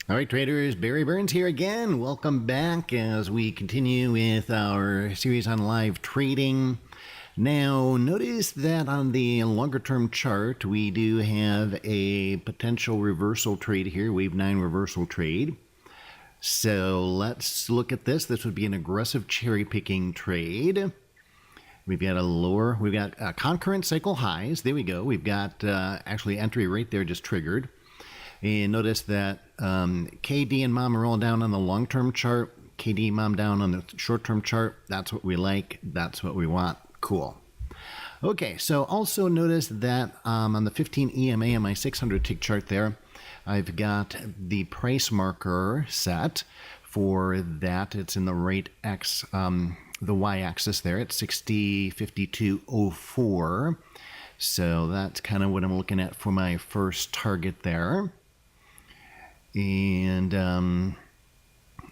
All right, traders, Barry Burns here again. Welcome back as we continue with our series on live trading. Now, notice that on the longer term chart, we do have a potential reversal trade here, wave 9 reversal trade. So let's look at this. This would be an aggressive cherry picking trade. We've got concurrent cycle highs. There we go. We've got actually entry right there just triggered. And notice that KD and MOM are all down on the long-term chart. KD, MOM down on the short-term chart. That's what we like. That's what we want. Cool. Okay, so also notice that on the 15 EMA on my 600 tick chart there, I've got the price marker set for that. It's in the right X, the Y-axis there at 60.5204. So that's kind of what I'm looking at for my first target there. And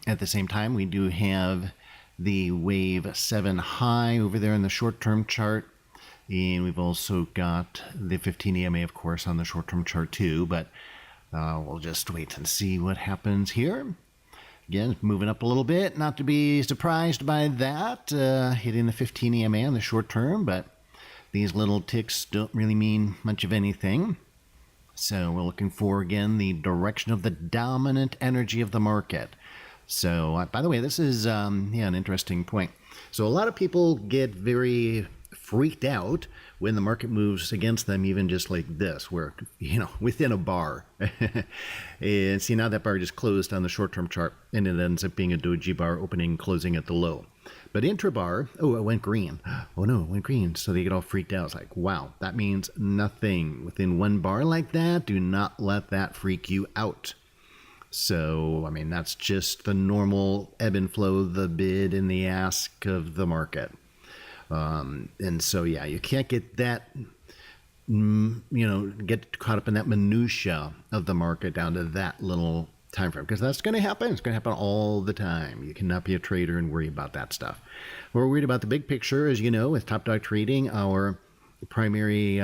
at the same time, we do have the wave 7 high over there in the short-term chart. And we've also got the 15 EMA, of course, on the short-term chart too. But we'll just wait and see what happens here. Again, moving up a little bit. Not to be surprised by that, hitting the 15 EMA on the short term. But these little ticks don't really mean much of anything. So we're looking for, again, the direction of the dominant energy of the market. So, by the way, this is an interesting point. So a lot of people get very freaked out when the market moves against them, even just like this, where, within a bar. And see, now that bar just closed on the short-term chart, and it ends up being a doji bar opening, closing at the low. But intra-bar, oh, it went green. Oh, no, it went green. So they get all freaked out. It's like, wow, that means nothing. Within one bar like that, do not let that freak you out. So, I mean, that's just the normal ebb and flow, the bid and the ask of the market. And so, yeah, you can't get that, get caught up in that minutia of the market down to that little time frame, because that's going to happen. It's going to happen all the time. You cannot be a trader and worry about that stuff. We're worried about the big picture, as you know, with Top Dog Trading. Our primary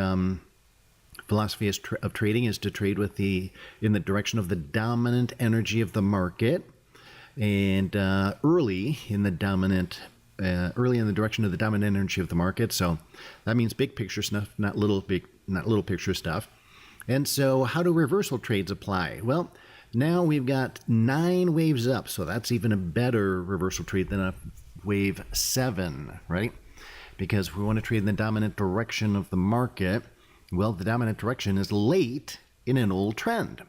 philosophy of trading is to trade in the direction of the dominant energy of the market, and early in the direction of the dominant energy of the market. So that means big picture stuff, not little picture stuff. And so how do reversal trades apply? Well, now we've got 9 waves up, so that's even a better reversal trade than a wave 7, right? Because if we want to trade in the dominant direction of the market, well, the dominant direction is late in an old trend.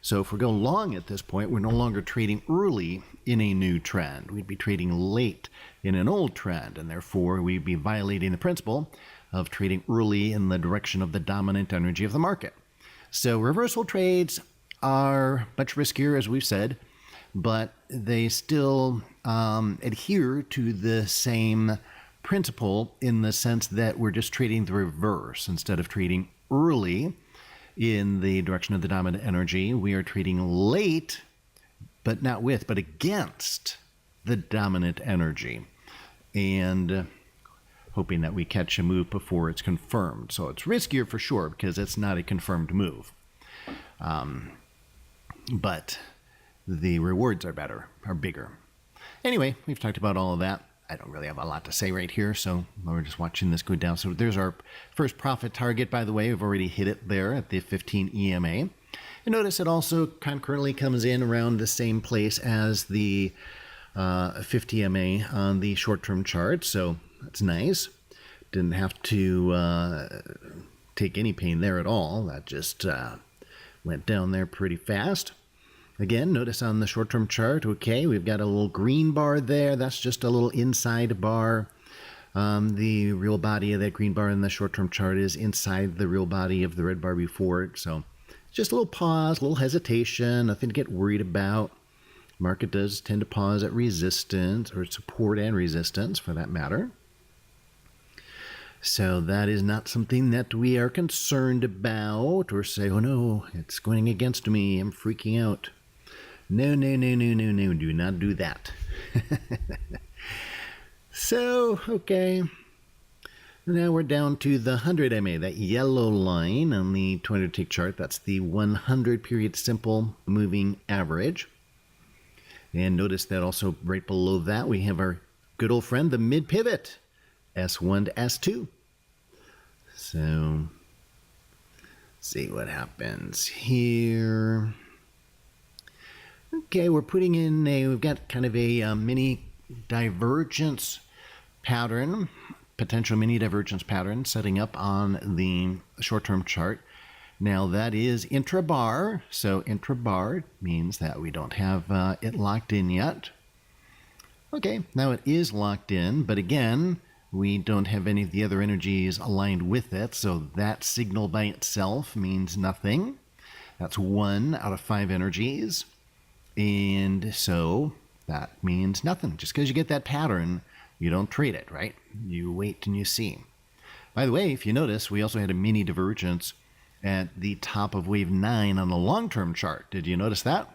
So if we go long at this point, we're no longer trading early in a new trend. We'd be trading late in an old trend, and therefore we'd be violating the principle of trading early in the direction of the dominant energy of the market. So reversal trades are much riskier, as we've said, but they still adhere to the same principle in the sense that we're just trading the reverse. Instead of trading early in the direction of the dominant energy, we are trading late, but not with, but against the dominant energy, and hoping that we catch a move before it's confirmed. So it's riskier for sure because it's not a confirmed move. But the rewards are bigger. Anyway, we've talked about all of that. I don't really have a lot to say right here, so we're just watching this go down. So there's our first profit target, by the way. We've already hit it there at the 15 EMA. And notice it also concurrently comes in around the same place as the 50 EMA on the short-term chart, so that's nice. Didn't have to take any pain there at all. That just went down there pretty fast. Again, notice on the short-term chart, okay, we've got a little green bar there. That's just a little inside bar. The real body of that green bar in the short-term chart is inside the real body of the red bar before it. So just a little pause, a little hesitation, nothing to get worried about. Market does tend to pause at resistance, or support and resistance for that matter. So that is not something that we are concerned about or say, oh no, it's going against me, I'm freaking out. No, do not do that. So, okay. Now we're down to the 100 MA, that yellow line on the 200-tick chart. That's the 100-period simple moving average. And notice that also right below that we have our good old friend, the mid-pivot, S1 to S2. So, see what happens here. Okay, we're putting in we've got kind of a mini divergence pattern, potential mini divergence pattern setting up on the short-term chart. Now that is intra-bar, so intra-bar means that we don't have it locked in yet. Okay, now it is locked in, but again, we don't have any of the other energies aligned with it, so that signal by itself means nothing. That's 1 out of 5 energies, and so that means nothing. Just because you get that pattern, you don't trade it, right? You wait and you see. By the way, if you notice, we also had a mini divergence at the top of wave 9 on the long-term chart. Did you notice that?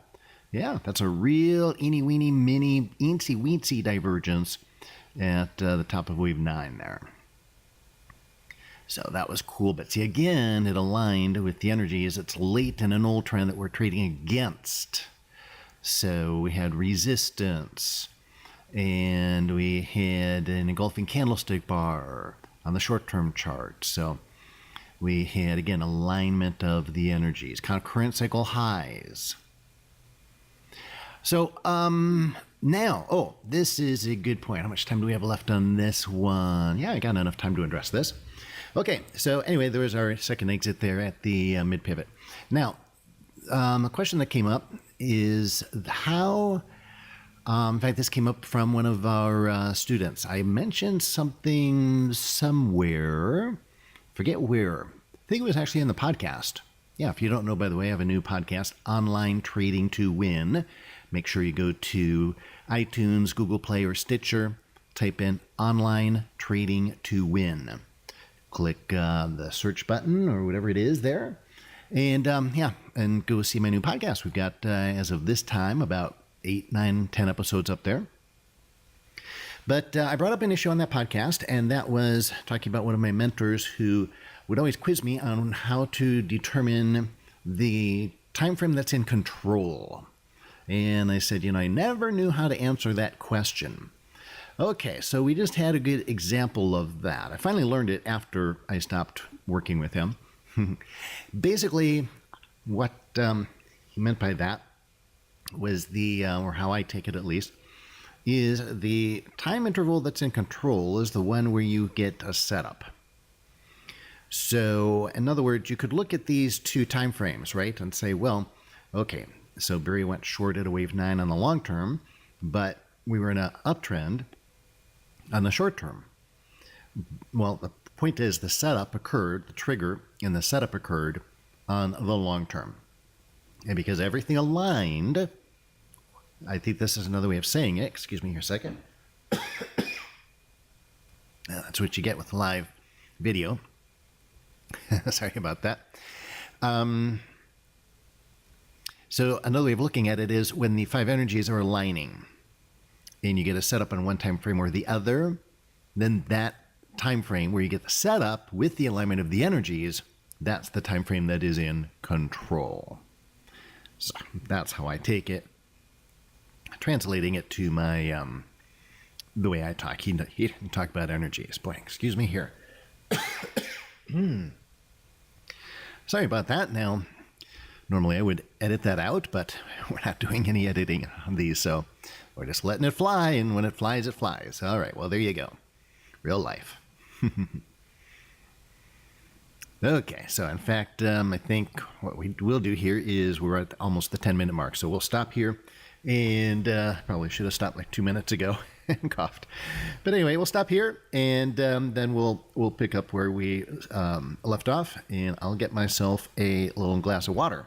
Yeah, that's a real eeny-weeny, mini, eensy-weensy divergence at the top of wave 9 there. So that was cool. But see, again, it aligned with the energies. It's late in an old trend that we're trading against. So we had resistance, and we had an engulfing candlestick bar on the short-term chart. So we had, again, alignment of the energies, concurrent cycle highs. So now, this is a good point. How much time do we have left on this one? Yeah, I got enough time to address this. Okay, so anyway, there was our second exit there at the mid-pivot. Now, a question that came up is how, in fact, this came up from one of our students. I mentioned something somewhere, forget where. I think it was actually in the podcast. Yeah, if you don't know, by the way, I have a new podcast, Online Trading to Win. Make sure you go to iTunes, Google Play, or Stitcher. Type in Online Trading to Win. Click the search button or whatever it is there. And and go see my new podcast. We've got, as of this time, about 8, 9, 10 episodes up there. But I brought up an issue on that podcast, and that was talking about one of my mentors who would always quiz me on how to determine the time frame that's in control. And I said, I never knew how to answer that question. Okay, so we just had a good example of that. I finally learned it after I stopped working with him. Basically, what he meant by that was or how I take it at least, is the time interval that's in control is the one where you get a setup. So, in other words, you could look at these two time frames, right, and say, well, okay, so Barry went short at a wave 9 on the long term, but we were in an uptrend on the short term. Well, the point is the setup occurred, the trigger in the setup occurred on the long term. And because everything aligned, I think this is another way of saying it. Excuse me here a second. That's what you get with live video. Sorry about that. So another way of looking at it is when the 5 energies are aligning and you get a setup on one time frame or the other, then that time frame where you get the setup with the alignment of the energies, that's the time frame that is in control. So that's how I take it. Translating it to my the way I talk. He didn't talk about energies. Boy, excuse me here. Sorry about that. Now, normally I would edit that out, but we're not doing any editing on these, so we're just letting it fly, and when it flies, it flies. All right, well, there you go. Real life. Okay, so in fact, I think what we will do here is we're at almost the 10-minute mark, so we'll stop here, and probably should have stopped like 2 minutes ago and coughed. But anyway, we'll stop here, and then we'll pick up where we left off, and I'll get myself a little glass of water.